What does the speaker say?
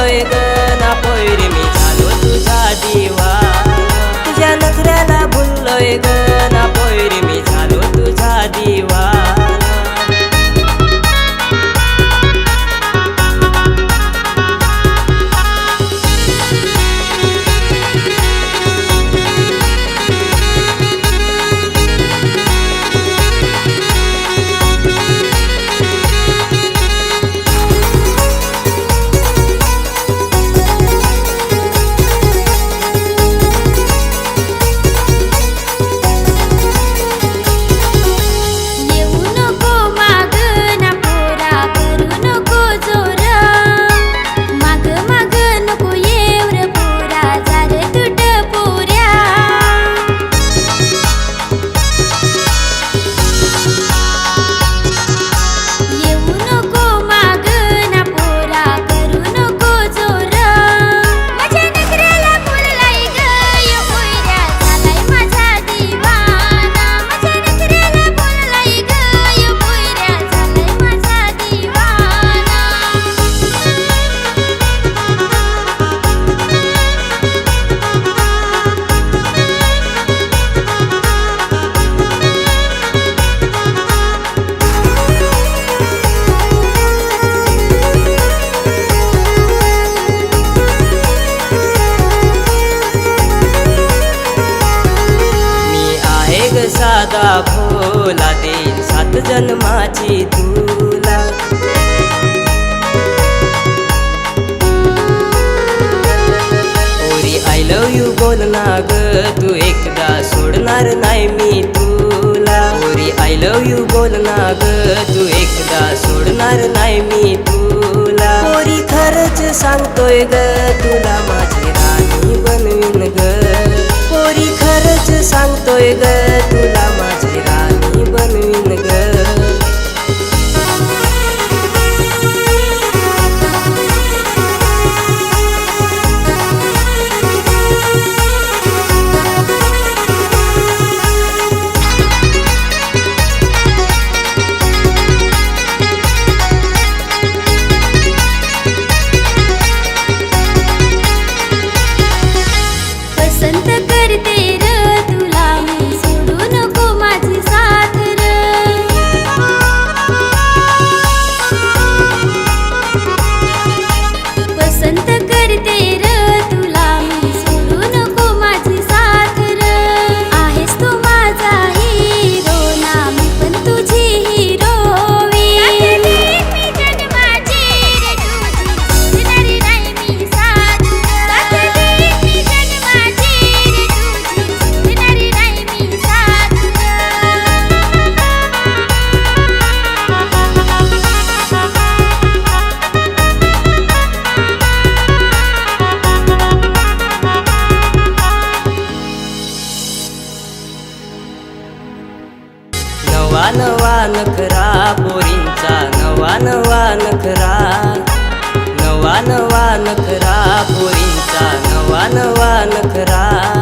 सांगतोय ग ना पोरी मी झालो तुझा दिवाना तुझ्या नखऱ्याला भुललोय ग ना पोरी मी झालो तुझा दिवाना साधा भोला देईन 7 जन्माची तुला पोरी आय लव्ह यू बोल ना ग तू एकदा सोडणार नाही मी तुला पोरी आय लव्ह यू बोल ना ग तू एकदा सोडणार नाही मी तुला पोरी खरंच सांगतोय ग तुला माझी राणी बनवीन ग पोरी खरंच सांगतोय ग तुला माझी राणी बनवीन ग नवा नखरा पोरींचा नवा नखरा नवा नखरा पोरींचा नवा नखरा